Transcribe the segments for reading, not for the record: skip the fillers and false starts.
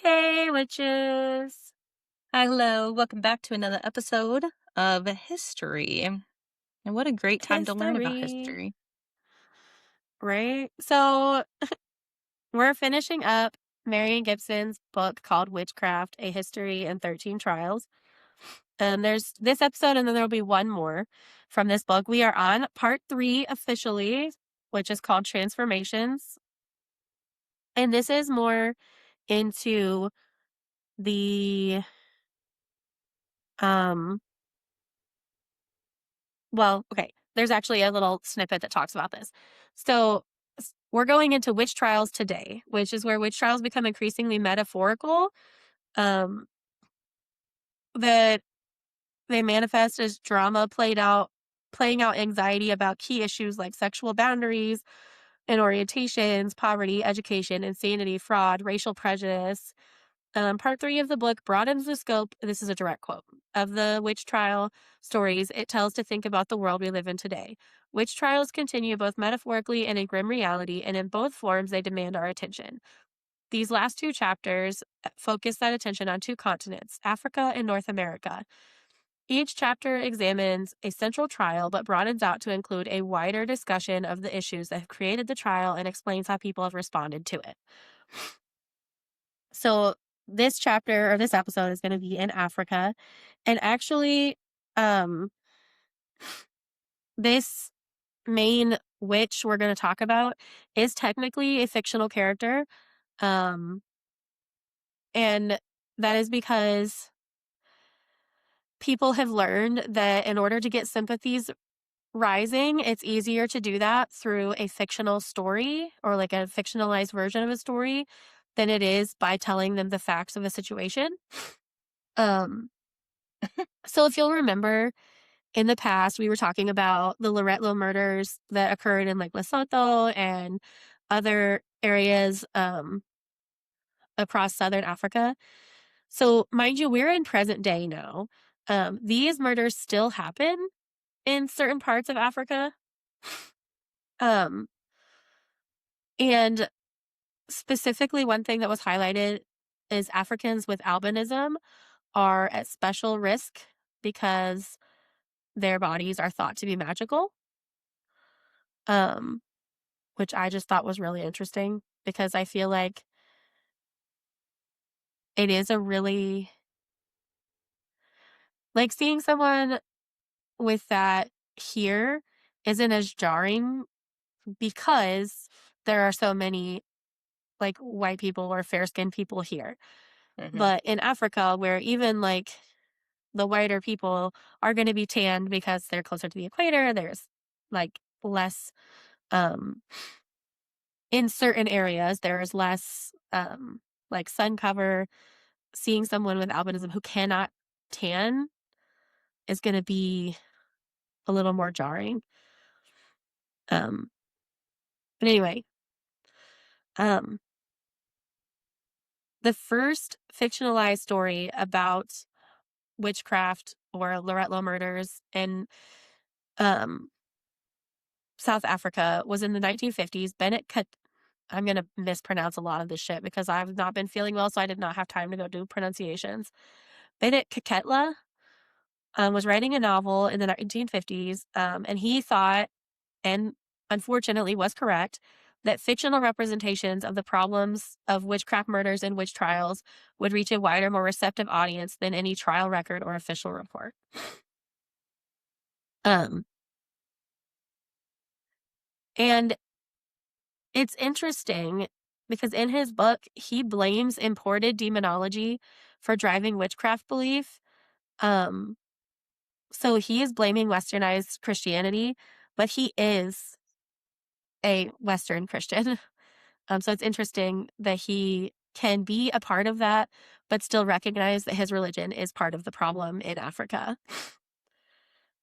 Hey, witches! Hello, welcome back to another episode of history. And what a great time to learn about History, history. right? So we're finishing up Marion Gibson's book called Witchcraft, A History and 13 Trials. There's this episode, and then there'll be one more from this book. We are on part 3 officially, which is called Transformations. And this is more into the, um, okay, there's actually a little snippet that talks about this. So we're going into witch trials today, which is where witch trials become increasingly metaphorical. Um, that they manifest as drama playing out anxiety about key issues like sexual boundaries and orientations, poverty, education, insanity, fraud, racial prejudice. Part 3 of the book broadens the scope, this is a direct quote, of the witch trial stories it tells to think about the world we live in today. Witch trials continue both metaphorically and in grim reality, and in both forms they demand our attention. These last 2 chapters focus that attention on 2 continents, Africa and North America. Each chapter examines a central trial but broadens out to include a wider discussion of the issues that have created the trial and explains how people have responded to it. So this chapter or this episode is going to be in Africa. And actually, um, this main witch we're going to talk about is technically a fictional character. Um, and that is because people have learned that in order to get sympathies rising, it's easier to do that through a fictional story or like a fictionalized version of a story than it is by telling them the facts of a situation. Um, so if you'll remember, in the past, we were talking about the Loretto murders that occurred in like Lesotho and other areas across Southern Africa. So, mind you, we're in present day now. These murders still happen in certain parts of Africa. Um, and specifically, one thing that was highlighted is Africans with albinism are at special risk because their bodies are thought to be magical. Um, which I just thought was really interesting because I feel like it is a really like seeing someone with that here isn't as jarring because there are so many like white people or fair skinned people here. Hmm. But in Africa, where even like the whiter people are going to be tanned because they're closer to the equator, there's like less, um, in certain areas, there's less, like sun cover. Seeing someone with albinism who cannot tan is going to be a little more jarring. Um, but anyway, um, the first fictionalized story about witchcraft or Loretto murders in um, South Africa was in the 1950s. I'm going to mispronounce a lot of this shit because I've not been feeling well, so I did not have time to go do pronunciations. Bennett Kaketla was writing a novel in the 1950s, and he thought, and unfortunately was correct, that fictional representations of the problems of witchcraft murders and witch trials would reach a wider, more receptive audience than any trial record or official report. Um, and it's interesting because in his book, he blames imported demonology for driving witchcraft belief. Um, so he is blaming westernized Christianity, but he is a Western Christian. So it's interesting that he can be a part of that, but still recognize that his religion is part of the problem in Africa.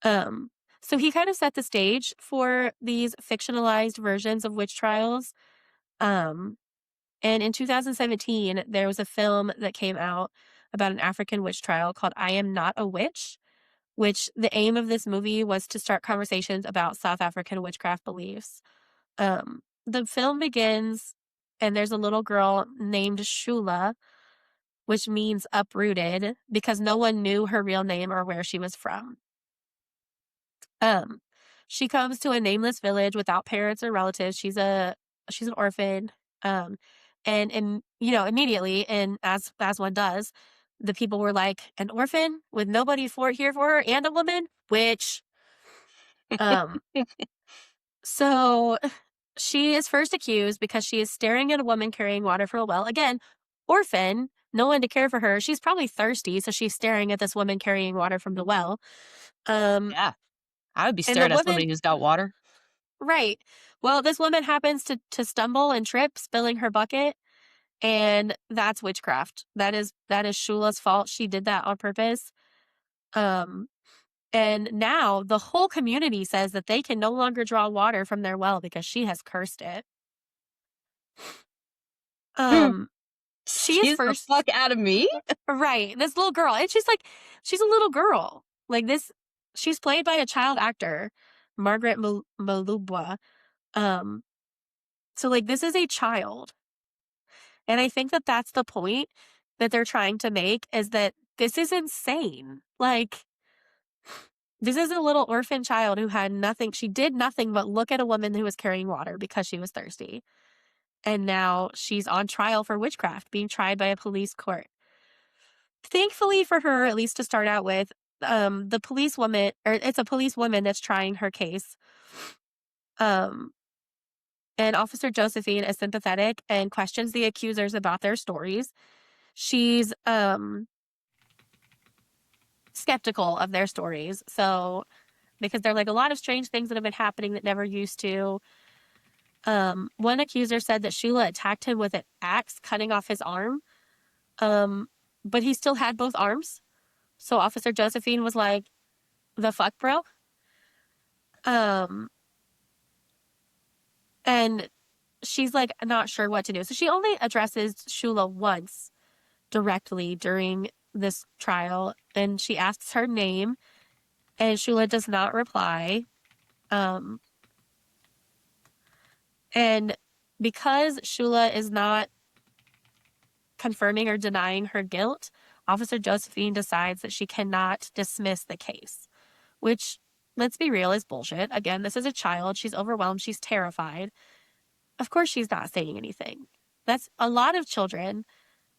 Um, so he kind of set the stage for these fictionalized versions of witch trials. Um, and in 2017, there was a film that came out about an African witch trial called I Am Not a Witch, which the aim of this movie was to start conversations about South African witchcraft beliefs. The film begins, and there's a little girl named Shula which means uprooted because no one knew her real name or where she was from. Um, she comes to a nameless village without parents or relatives. She's an orphan. Um, and immediately, and as one does, the people were like, an orphan with nobody here for her and a woman, which um so she is first accused because she is staring at a woman carrying water from a well. Again, orphan, no one to care for her. She's probably thirsty, so she's staring at this woman carrying water from the well. Um, Yeah. I would be and the staring at woman, somebody who's got water. right. Well, this woman happens to stumble and trip, spilling her bucket, and that's witchcraft. That is Shula's fault. She did that on purpose. Um, and now the whole community says that they can no longer draw water from their well because she has cursed it. Um, she is Excuse the first. fuck out of me. Right. This little girl. And she's a little girl. Like this, she's played by a child actor, Margaret Malubwa. Um, so like this is a child. And I think that that's the point that they're trying to make is that this is insane. Like this is a little orphan child who had nothing. She did nothing but look at a woman who was carrying water because she was thirsty. And now she's on trial for witchcraft, being tried by a police court. Thankfully for her, at least to start out with, the policewoman, or it's a policewoman that's trying her case. Um, and Officer Josephine is sympathetic and questions the accusers about their stories. She's skeptical of their stories. So, because they're like a lot of strange things that have been happening that never used to. One accuser said that Shula attacked him with an axe, cutting off his arm. But he still had both arms. So Officer Josephine was like, the fuck, bro? Um, and she's like not sure what to do. So she only addresses Shula once directly during this trial, and she asks her name, and Shula does not reply. Um, and because Shula is not confirming or denying her guilt, Officer Josephine decides that she cannot dismiss the case, which, let's be real, is bullshit. Again, this is a child. She's overwhelmed. She's terrified. Of course, she's not saying anything. That's a lot of children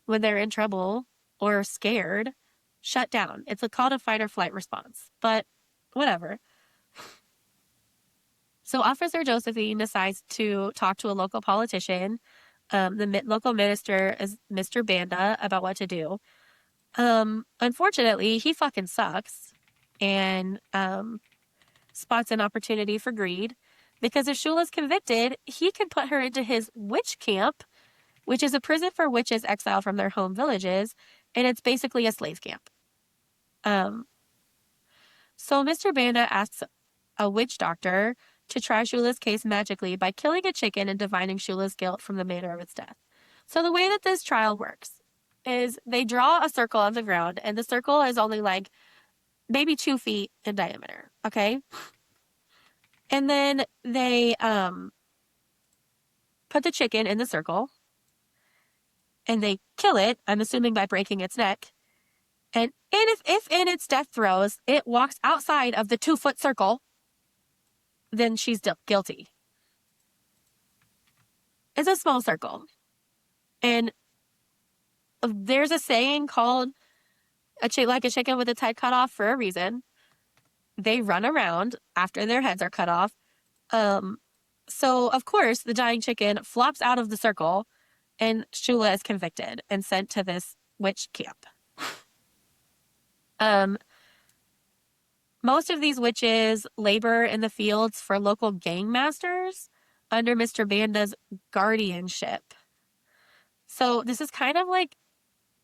when they're in trouble or scared, shut down. It's a call to fight or flight response, but whatever. So Officer Josephine decides to talk to a local politician. The local minister is Mr. Banda about what to do. Unfortunately, he fucking sucks and spots an opportunity for greed because if Shula's convicted, he can put her into his witch camp, which is a prison for witches exiled from their home villages, and it's basically a slave camp. Um, so Mr. Banda asks a witch doctor to try Shula's case magically by killing a chicken and divining Shula's guilt from the manner of its death. So the way that this trial works is they draw a circle on the ground, and the circle is only like maybe 2 feet in diameter, okay? And then they put the chicken in the circle, and they kill it, I'm assuming by breaking its neck. And if in its death throes it walks outside of the 2-foot circle, then she's guilty. It's a small circle. And there's a saying called like a chicken with its head cut off for a reason. They run around after their heads are cut off. So, of course, the dying chicken flops out of the circle, and Shula is convicted and sent to this witch camp. Most of these witches labor in the fields for local gang masters under Mr. Banda's guardianship. So this is kind of like,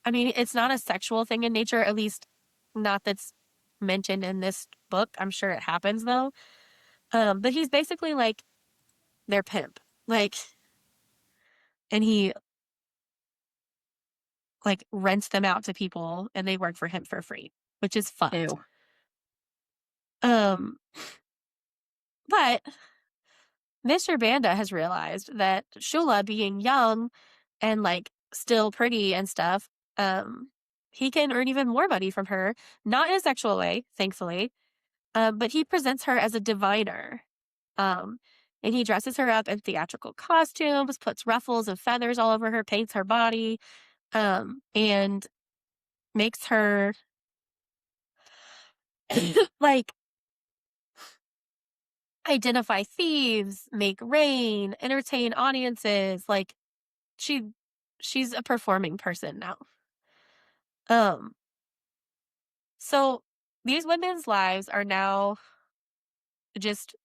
I mean, it's not a sexual thing in nature, at least not that's mentioned in this book. I'm sure it happens though. But he's basically like their pimp. Like, and he like rents them out to people and they work for him for free, which is fucked. Ew. Um, but Mr. Banda has realized that Shula being young and like still pretty and stuff um, he can earn even more money from her, not in a sexual way, thankfully, but he presents her as a diviner. Um, and he dresses her up in theatrical costumes, puts ruffles and feathers all over her, paints her body, and makes her like identify thieves, make rain, entertain audiences. Like she she's a performing person now. Um, so these women's lives are now just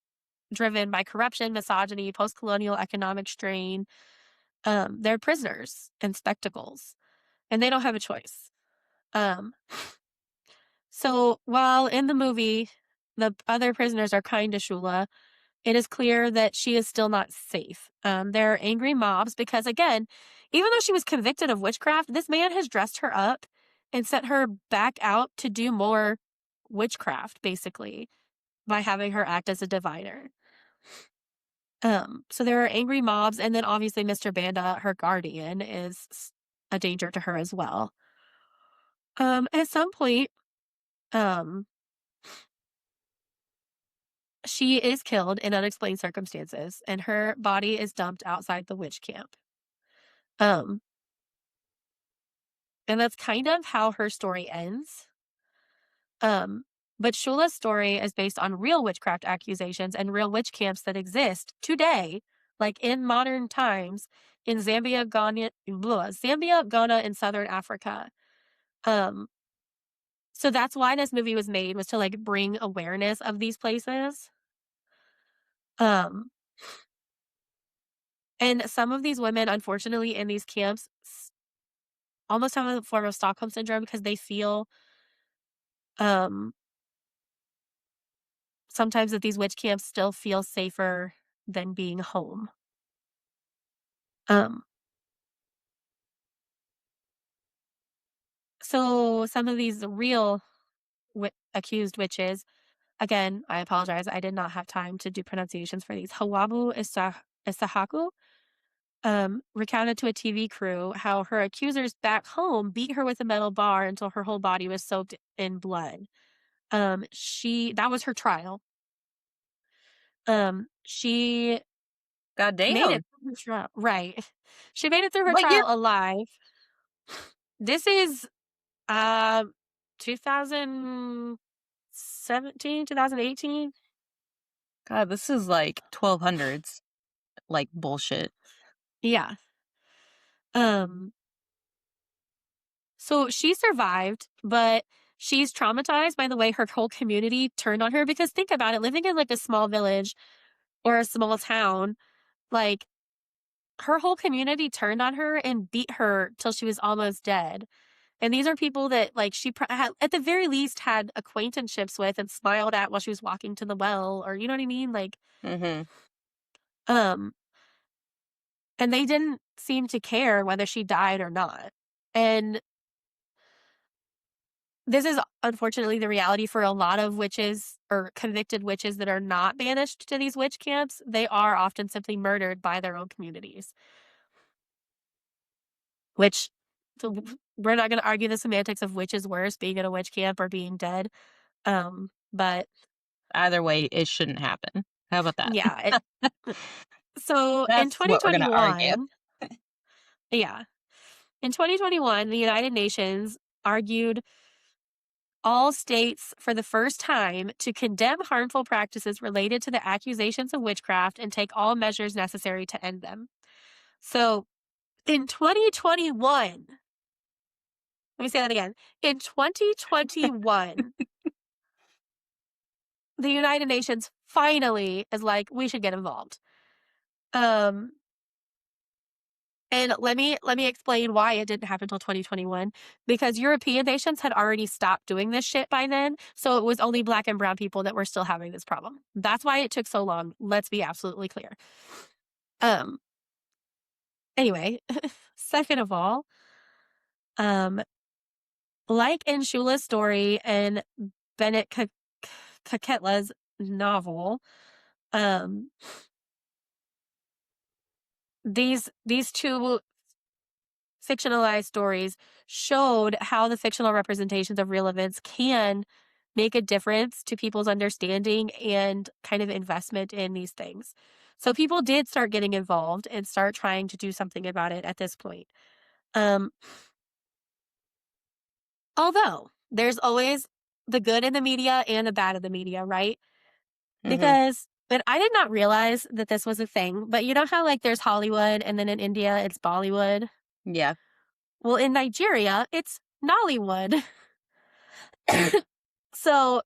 driven by corruption, misogyny, post-colonial economic strain. They're prisoners and spectacles, and they don't have a choice. Um, so while in the movie, the other prisoners are kind to Shula, it is clear that she is still not safe. There are angry mobs because, again, even though she was convicted of witchcraft, this man has dressed her up and sent her back out to do more witchcraft, basically, by having her act as a diviner. So there are angry mobs, and then obviously Mr. Banda, her guardian, is a danger to her as well. At some point, um, she is killed in unexplained circumstances, and her body is dumped outside the witch camp. Um, and that's kind of how her story ends. Um, but Shula's story is based on real witchcraft accusations and real witch camps that exist today, like in modern times, in Zambia, Ghana, and Southern Africa. Um, so that's why this movie was made, was to like bring awareness of these places. Um, and some of these women, unfortunately, in these camps almost have a form of Stockholm syndrome because they feel um sometimes that these witch camps still feel safer than being home. Um, so some of these real accused witches, again, I apologize, I did not have time to do pronunciations for these. Hawabu Isahaku recounted to a TV crew how her accusers back home beat her with a metal bar until her whole body was soaked in blood. That was her trial. She God made it damn. through her trial, right? She made it through her What year? trial alive. This is 2017, 2018. God, this is like 1200s, like bullshit. Yeah. Um, so she survived, but she's traumatized by the way her whole community turned on her because think about it, living in like a small village or a small town, like her whole community turned on her and beat her till she was almost dead. And these are people that like she had, at the very least had acquaintanceships with and smiled at while she was walking to the well, or you know what I mean? Like, Mm-hmm. um, and they didn't seem to care whether she died or not. And this is unfortunately the reality for a lot of witches or convicted witches that are not banished to these witch camps. They are often simply murdered by their own communities, which we're not going to argue the semantics of which is worse, being in a witch camp or being dead. But Either way, it shouldn't happen. How about that? yeah. So in That's what we're gonna argue. 2021, yeah, in 2021, the United Nations argued all states for the first time to condemn harmful practices related to the accusations of witchcraft and take all measures necessary to end them. So in 2021, let me say that again. In 2021, the United Nations finally is like, we should get involved. Um, and let me explain why it didn't happen until 2021. Because European nations had already stopped doing this shit by then. So it was only black and brown people that were still having this problem. That's why it took so long. Let's be absolutely clear. Um, anyway, second of all, um, like in Shula's story and Bennett Kaketla's novel, um, these two fictionalized stories showed how the fictional representations of real events can make a difference to people's understanding and kind of investment in these things. So people did start getting involved and start trying to do something about it at this point. Um, although there's always the good in the media and the bad in the media, right? Hmm. Because but I did not realize that this was a thing. But you know how like there's Hollywood and then in India it's Bollywood? Yeah. Well, in Nigeria, it's Nollywood. So,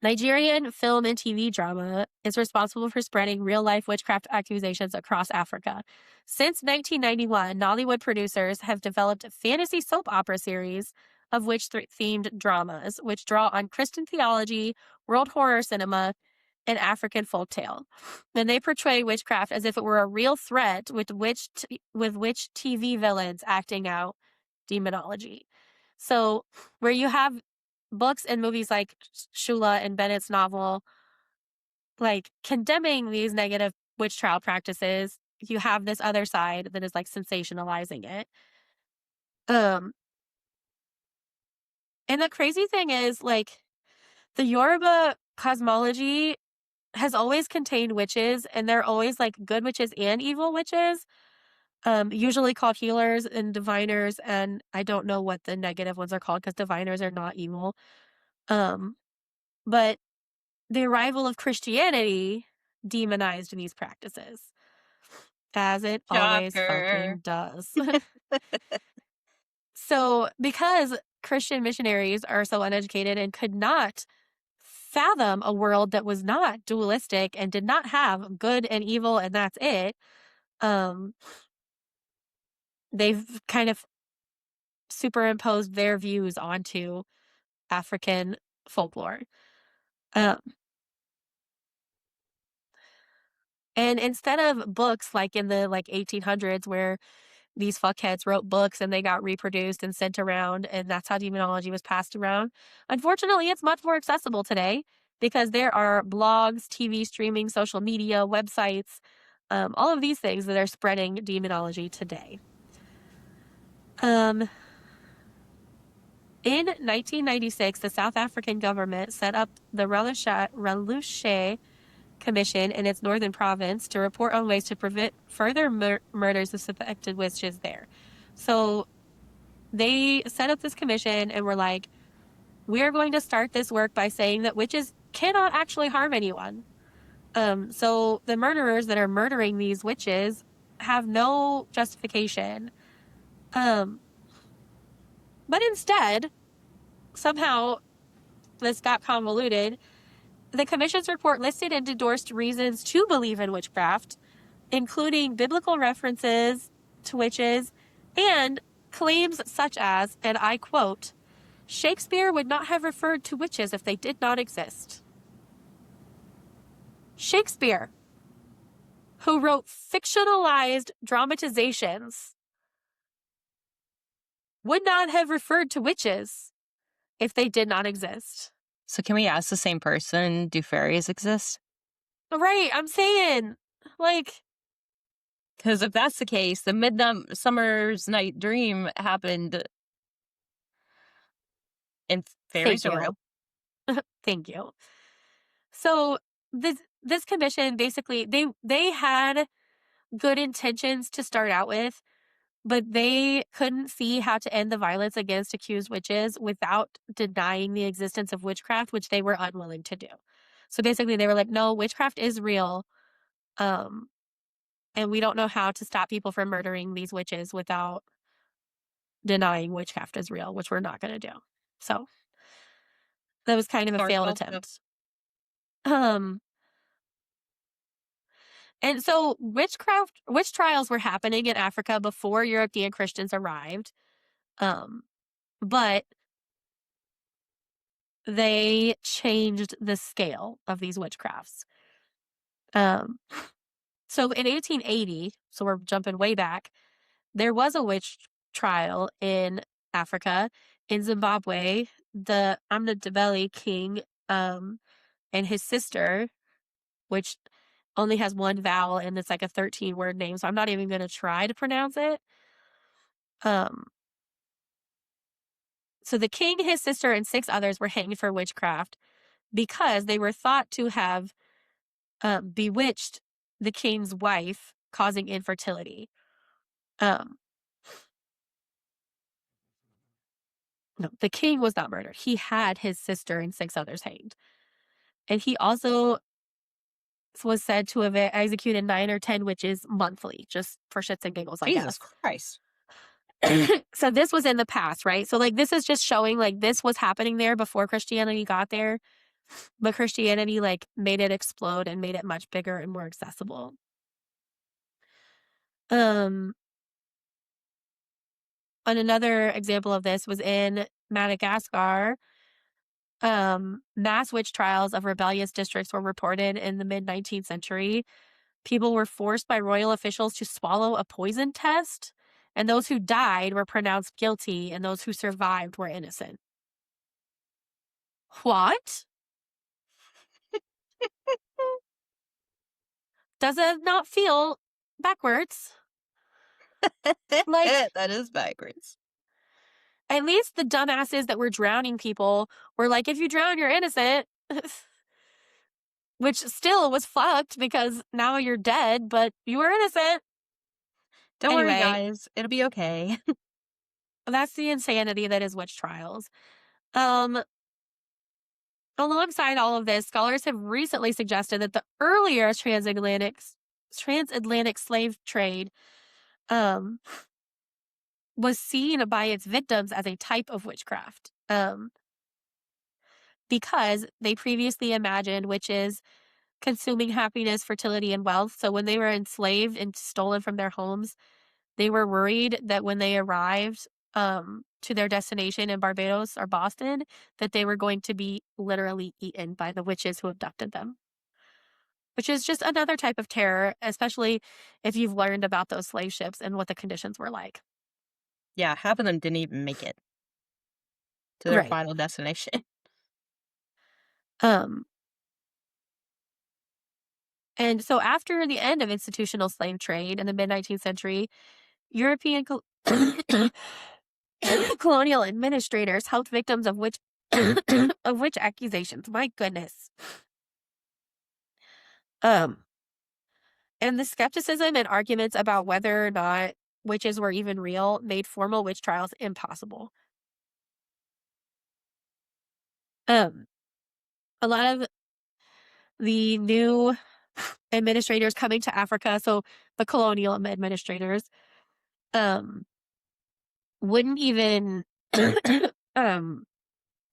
Nigerian film and TV drama is responsible for spreading real life witchcraft accusations across Africa. Since 1991, Nollywood producers have developed fantasy soap opera series of witch themed dramas, which draw on Christian theology, world horror cinema, and African folktale. And they portray witchcraft as if it were a real threat with witch TV villains acting out demonology. So, where you have books and movies like Shula and Bennett's novel, like condemning these negative witch trial practices, you have this other side that is like sensationalizing it. Um, and the crazy thing is, like, the Yoruba cosmology has always contained witches, and they're always like good witches and evil witches, usually called healers and diviners. And I don't know what the negative ones are called because diviners are not evil. Um, but the arrival of Christianity demonized these practices, as it always Shocker. fucking does. So, because Christian missionaries are so uneducated and could not fathom a world that was not dualistic and did not have good and evil and that's it, um, they've kind of superimposed their views onto African folklore. Um, and instead of books like in the like 1800s where these fuckheads wrote books and they got reproduced and sent around, and that's how demonology was passed around. Unfortunately, it's much more accessible today because there are blogs, TV streaming, social media, websites, all of these things that are spreading demonology today. Um, in 1996, the South African government set up the Reluche Commission in its northern province to report on ways to prevent further murders of suspected witches there. So they set up this commission and were like, we're going to start this work by saying that witches cannot actually harm anyone. So the murderers that are murdering these witches have no justification. Um, but instead, somehow this got convoluted. The commission's report listed and endorsed reasons to believe in witchcraft, including biblical references to witches and claims such as, and I quote, Shakespeare would not have referred to witches if they did not exist. Shakespeare, who wrote fictionalized dramatizations, would not have referred to witches if they did not exist. So can we ask the same person, do fairies exist? Right, I'm saying, like, Because if that's the case, the Midsummer's Night Dream happened and thank fairies are you. real. Thank you. So this commission basically they had good intentions to start out with, but they couldn't see how to end the violence against accused witches without denying the existence of witchcraft, which they were unwilling to do. So basically they were like, no, witchcraft is real. Um, and we don't know how to stop people from murdering these witches without denying witchcraft is real, which we're not going to do. So that was kind of a failed Snorkel. Yep. attempt. Um, and so witch trials were happening in Africa before European Christians arrived. Um, but they changed the scale of these witchcrafts. Um, so in 1880, so we're jumping way back, there was a witch trial in Africa, in Zimbabwe. The Amnadabeli king and his sister, which only has one vowel and it's like a 13-word name, so I'm not even going to try to pronounce it. Um, so the king, his sister, and 6 others were hanged for witchcraft because they were thought to have bewitched the king's wife, causing infertility. Um, no, the king was not murdered. He had his sister and 6 others hanged. And he also was said to have executed 9 or 10 witches monthly, just for shits and giggles, I Jesus guess. Christ. So this was in the past, right? So like this is just showing like this was happening there before Christianity got there, but Christianity like made it explode and made it much bigger and more accessible. And another example of this was in Madagascar. Mass witch trials of rebellious districts were reported in the mid 19th century. People were forced by royal officials to swallow a poison test, and those who died were pronounced guilty, and those who survived were innocent. What? Does it not feel backwards? Like, That is backwards. at least the dumbasses that were drowning people were like, if you drown, you're innocent. Which still was fucked because now you're dead, but you were innocent. Don't worry, Anyway, guys. It'll be okay. that's the insanity that is witch trials. Um, Alongside all of this, scholars have recently suggested that the earlier transatlantic slave trade um, was seen by its victims as a type of witchcraft. Because they previously imagined witches consuming happiness, fertility, and wealth. So when they were enslaved and stolen from their homes, they were worried that when they arrived to their destination in Barbados or Boston, that they were going to be literally eaten by the witches who abducted them. Which is just another type of terror, especially if you've learned about those slave ships and what the conditions were like. Yeah, half of them didn't even make it to their Right. final destination. Um, and so after the end of institutional slave trade in the mid 19th century, European colonial administrators helped victims of witch of witch accusations. My goodness. Um, and the skepticism and arguments about whether or not witches were even real made formal witch trials impossible. Um, a lot of the new administrators coming to Africa, so the colonial administrators, um, wouldn't even um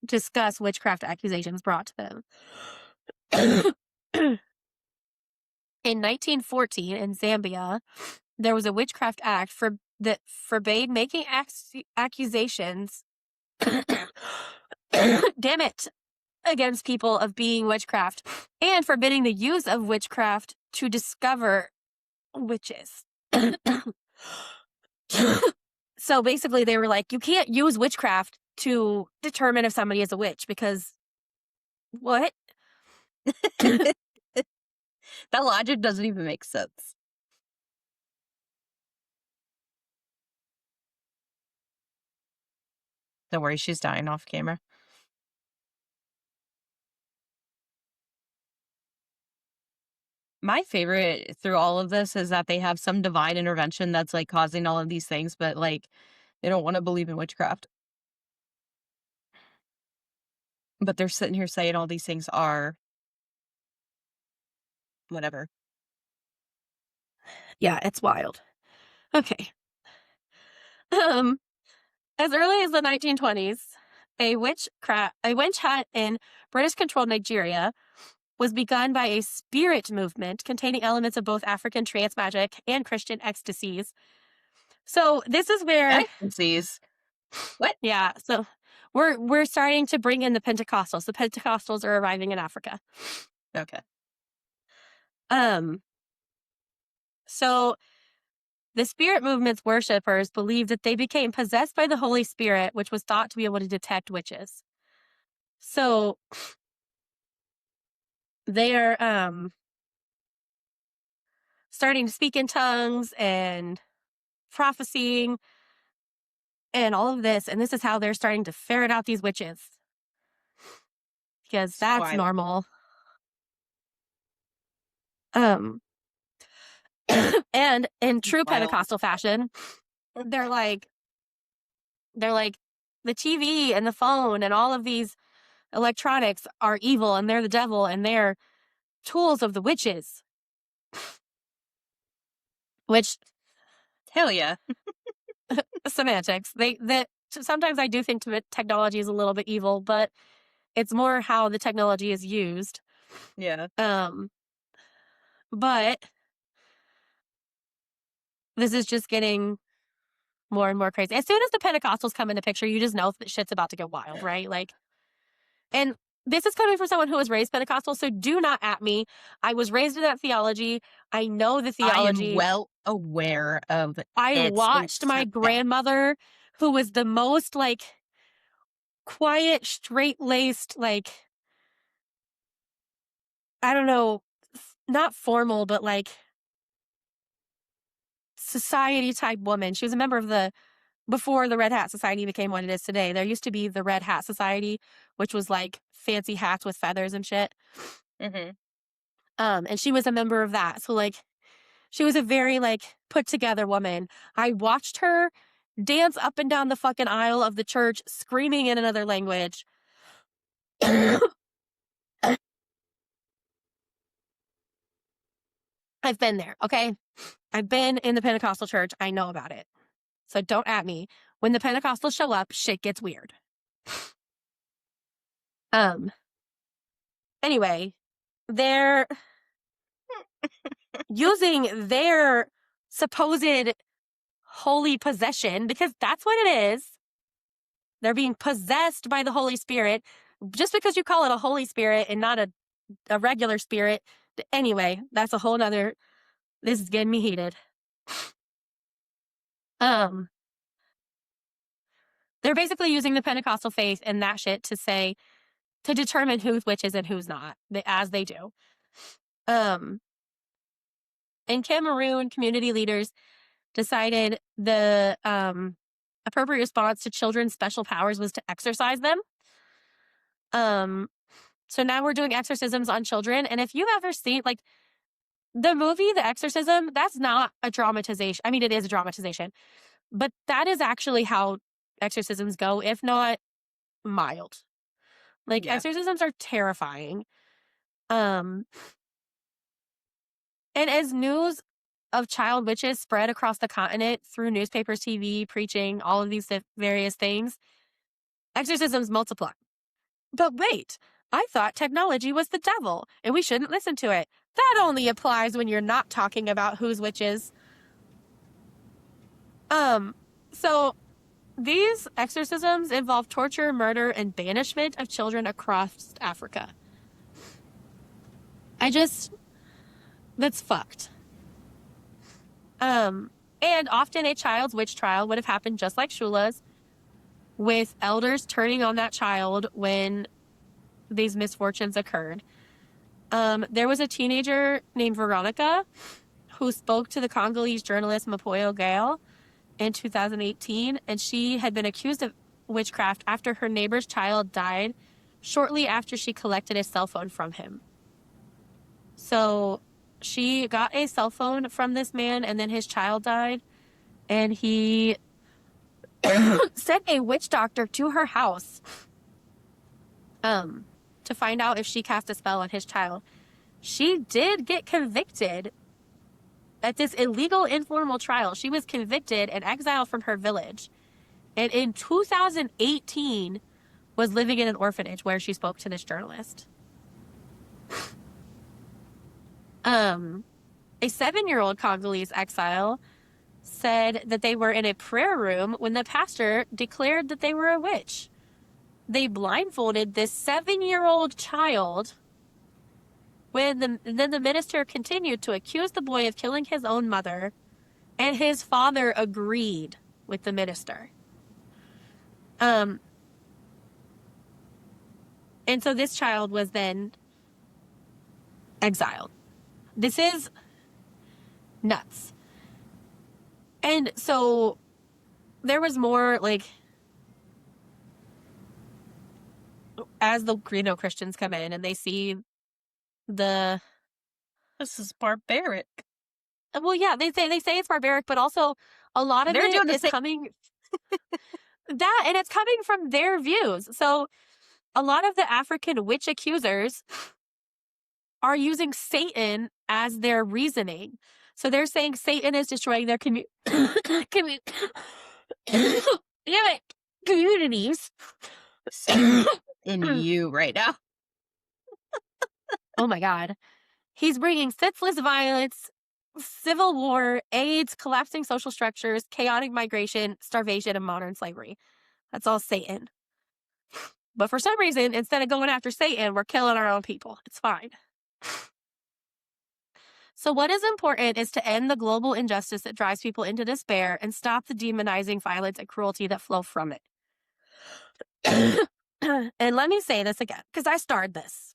discuss witchcraft accusations brought to them. In 1914, in Zambia, there was a witchcraft act that forbade making accusations, damn it, against people of being witchcraft, and forbidding the use of witchcraft to discover witches. So basically, they were like, you can't use witchcraft to determine if somebody is a witch because what? That logic doesn't even make sense. Don't worry, she's dying off camera. My favorite through all of this is that they have some divine intervention that's like causing all of these things, but like they don't want to believe in witchcraft. But they're sitting here saying all these things are whatever. Yeah, it's wild. Okay. Um, as early as the 1920s, a witch hunt in British-controlled Nigeria was begun by a spirit movement containing elements of both African trance magic and Christian ecstasies. So this is where, Ecstasies. What? yeah. So we're starting to bring in the Pentecostals. The Pentecostals are arriving in Africa. Okay. So the spirit movement's worshippers believed that they became possessed by the Holy Spirit, which was thought to be able to detect witches. So they are starting to speak in tongues and prophesying and all of this. And this is how they're starting to ferret out these witches because It's that's wild. normal. Um, and in It's true wild. Pentecostal fashion, they're like, they're like, the TV and the phone and all of these electronics are evil and they're the devil and they're tools of the witches. Which Hell yeah. semantics. That sometimes I do think technology is a little bit evil, but it's more how the technology is used. Yeah. But this is just getting more and more crazy. As soon as the Pentecostals come in the picture, you just know that shit's about to get wild, right? Like, and this is coming from someone who was raised Pentecostal, so do not at me. I was raised in that theology. I know the I am theology. well aware of I its watched my acceptance. grandmother, who was the most like quiet, straight-laced, like, I don't know, not formal, but like society type woman. She was a member of before the Red Hat Society became what it is today. There used to be the Red Hat Society, which was like fancy hats with feathers and shit. Mm-hmm. And she was a member of that. So like, she was a very like put together woman. I watched her dance up and down the fucking aisle of the church, screaming in another language. I've been there, okay? I've been in the Pentecostal church. I know about it. So don't at me. When the Pentecostals show up, shit gets weird. Um, anyway, they're using their supposed holy possession, because that's what it is. They're being possessed by the Holy Spirit. Just because you call it a Holy Spirit and not a regular spirit. Anyway, that's a whole nother. This is getting me heated. Um, they're basically using the Pentecostal faith and that shit to determine who's witches and who's not, as they do. In Cameroon, community leaders decided the appropriate response to children's special powers was to exorcise them. So now we're doing exorcisms on children. And if you've ever seen like the movie The Exorcism, that's not a dramatization. I mean, it is a dramatization, but that is actually how exorcisms go, if not mild. Like Yeah. exorcisms are terrifying. Um, and as news of child witches spread across the continent through newspapers, TV, preaching, all of these various things, exorcisms multiply. But wait, I thought technology was the devil and we shouldn't listen to it. That only applies when you're not talking about who's witches. So these exorcisms involve torture, murder, and banishment of children across Africa. That's fucked. And often a child's witch trial would have happened just like Shula's, with elders turning on that child when these misfortunes occurred. There was a teenager named Veronica who spoke to the Congolese journalist Mapoyo Gale in 2018, and she had been accused of witchcraft after her neighbor's child died shortly after she collected a cell phone from him. So she got a cell phone from this man, and then his child died, and he sent a witch doctor to her house to find out if she cast a spell on his child. She did get convicted at this illegal informal trial. She was convicted and exiled from her village. And in 2018 was living in an orphanage where she spoke to this journalist. A 7-year-old Congolese exile said that they were in a prayer room when the pastor declared that they were a witch. They blindfolded this 7-year-old child then the minister continued to accuse the boy of killing his own mother, and his father agreed with the minister. And so this child was then exiled. This is nuts. And so there was more like, as the Christians come in and they see the, This is barbaric. well, yeah, they say it's barbaric, but also a lot of They're it doing the is same. coming that, and it's coming from their views. So a lot of the African witch accusers are using Satan as their reasoning. So they're saying Satan is destroying their communities. Satan in you right now. Oh my God. He's bringing senseless violence, civil war, AIDS, collapsing social structures, chaotic migration, starvation, and modern slavery. That's all Satan. But for some reason, instead of going after Satan, we're killing our own people. It's fine. So what is important is to end the global injustice that drives people into despair and stop the demonizing violence and cruelty that flow from it. And let me say this again, because I started this.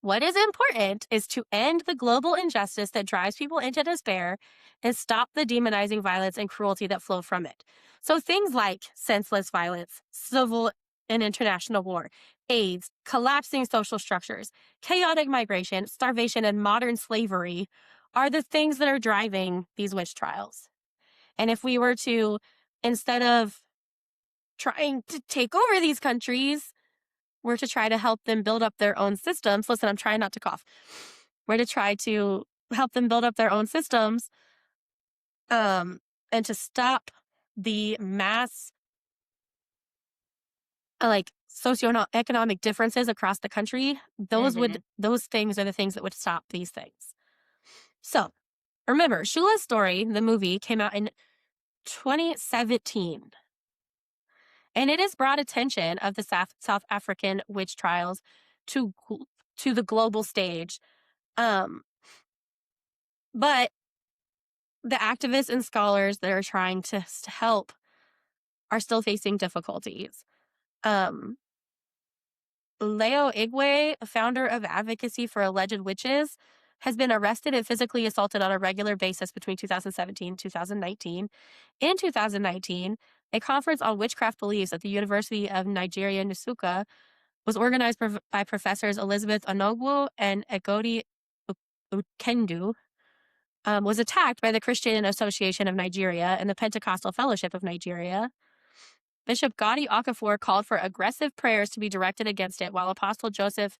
What is important is to end the global injustice that drives people into despair and stop the demonizing violence and cruelty that flow from it. So things like senseless violence, civil and international war, AIDS, collapsing social structures, chaotic migration, starvation, and modern slavery are the things that are driving these witch trials. And if we were to, instead of trying to take over these countries, we're to try to help them build up their own systems. Listen, I'm trying not to cough. We're to try to help them build up their own systems, and to stop the mass, like socioeconomic differences across the country. Those things are the things that would stop these things. So remember, Shula's story, the movie, came out in 2017. And it has brought attention of the South African witch trials to the global stage. But the activists and scholars that are trying to help are still facing difficulties. Leo Igwe, founder of Advocacy for Alleged Witches, has been arrested and physically assaulted on a regular basis between 2017 and 2019. In 2019, a conference on witchcraft beliefs at the University of Nigeria, Nsukka, was organized by professors Elizabeth Onogwu and Egodi Ukendu, was attacked by the Christian Association of Nigeria and the Pentecostal Fellowship of Nigeria. Bishop Gadi Okafor called for aggressive prayers to be directed against it, while Apostle Joseph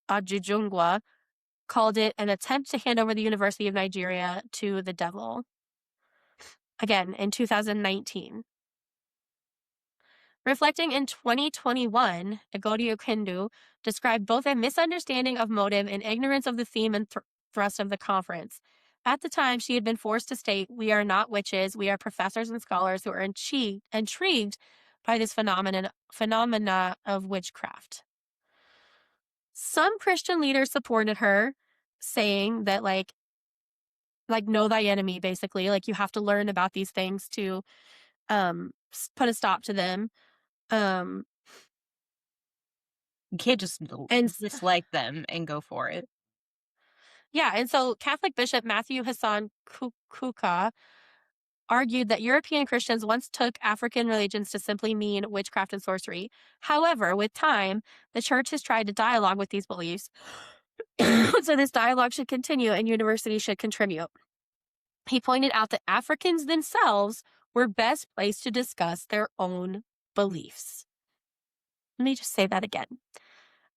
Ajujungwa called it an attempt to hand over the University of Nigeria to the devil. Again, in 2019. Reflecting in 2021, Egodi Okendu described both a misunderstanding of motive and ignorance of the theme and thrust of the conference. At the time, she had been forced to state, "We are not witches, we are professors and scholars who are intrigued by this phenomena of witchcraft." Some Christian leaders supported her, saying that like know thy enemy, basically. Like, you have to learn about these things to put a stop to them. You can't just And dislike them and go for it. yeah, and so Catholic Bishop Matthew Hassan Kuka argued that European Christians once took African religions to simply mean witchcraft and sorcery. However, with time, the church has tried to dialogue with these beliefs. So this dialogue should continue and universities should contribute. He pointed out that Africans themselves were best placed to discuss their own beliefs. Let me just say that again.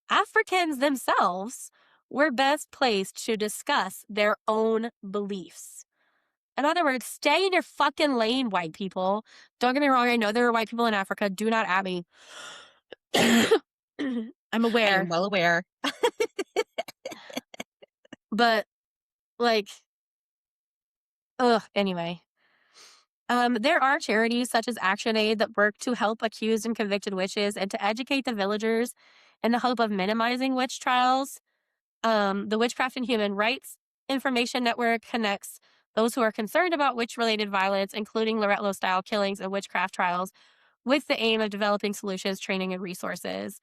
Africans themselves were best placed to discuss their own beliefs. In other words, stay in your fucking lane, white people. Don't get me wrong, I know there are white people in Africa. Do not at me. I'm aware. I am well aware. But, like, anyway. There are charities such as ActionAid that work to help accused and convicted witches and to educate the villagers in the hope of minimizing witch trials. The Witchcraft and Human Rights Information Network connects those who are concerned about witch-related violence, including Loretto-style killings and witchcraft trials, with the aim of developing solutions, training, and resources.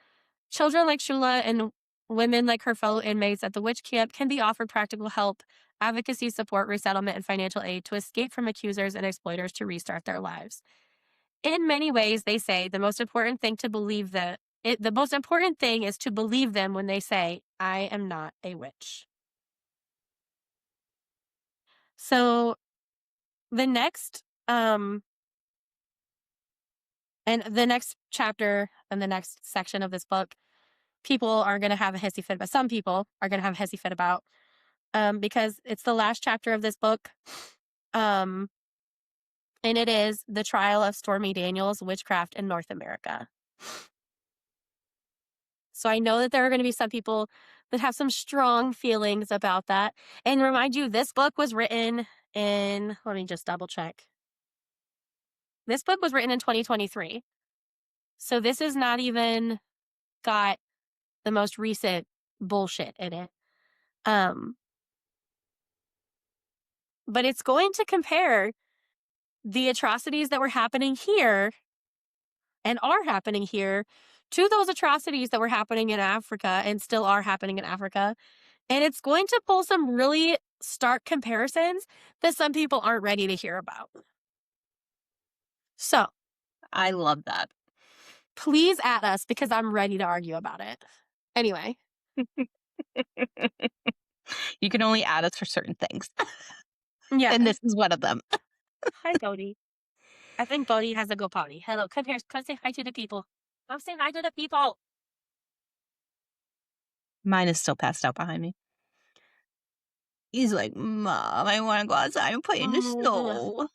Children like Shula and Women, like her fellow inmates at the witch camp, can be offered practical help, advocacy support, resettlement, and financial aid to escape from accusers and exploiters to restart their lives. In many ways, they say the most important thing the most important thing is to believe them when they say, "I am not a witch." So the next and the next chapter and the next section of this book, people are going to have a hissy fit about. Some people are going to have a hissy fit about, because it's the last chapter of this book, um, and it is the trial of Stormy Daniels, witchcraft in North America. So I know that there are going to be some people that have some strong feelings about that. And remind you, this book was written in, let me just double check. This book was written in 2023. So this is not even got the most recent bullshit in it. But it's going to compare the atrocities that were happening here and are happening here to those atrocities that were happening in Africa and still are happening in Africa. And it's going to pull some really stark comparisons that some people aren't ready to hear about. So I love that. please add us because I'm ready to argue about it. Anyway. You can only add us for certain things. Yeah. And this is one of them. Hi, Bodhi. I think Bodhi has a go potty. Hello, come here. Come say hi to the people. Come say hi to the people. Mine is still passed out behind me. He's like, Mom, I want to go outside and play in the snow.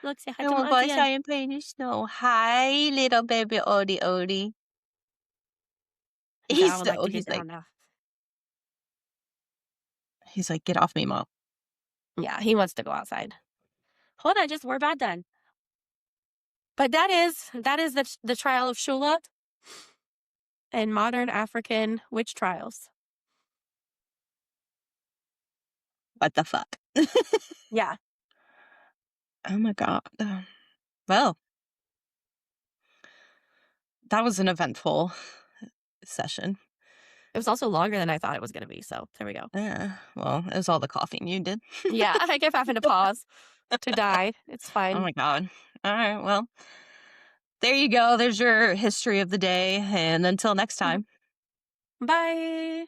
Look, say hi I to want to go Auntie outside Ann. and play in the snow. Hi, little baby Odie Odie. Yeah, I would like to get He's like, down now. get off me, Mom. Yeah, he wants to go outside. Hold on, we're about done. But that is the trial of Shula and modern African witch trials. What the fuck? Yeah. Oh my God. Well, that was an eventful session. It was also longer than I thought it was going to be. So there we go. Yeah. Well, it was all the coughing you did. Yeah, I kept having to pause to die. It's fine. Oh my God. All right. Well, there you go. There's your history of the day. And until next time. Bye.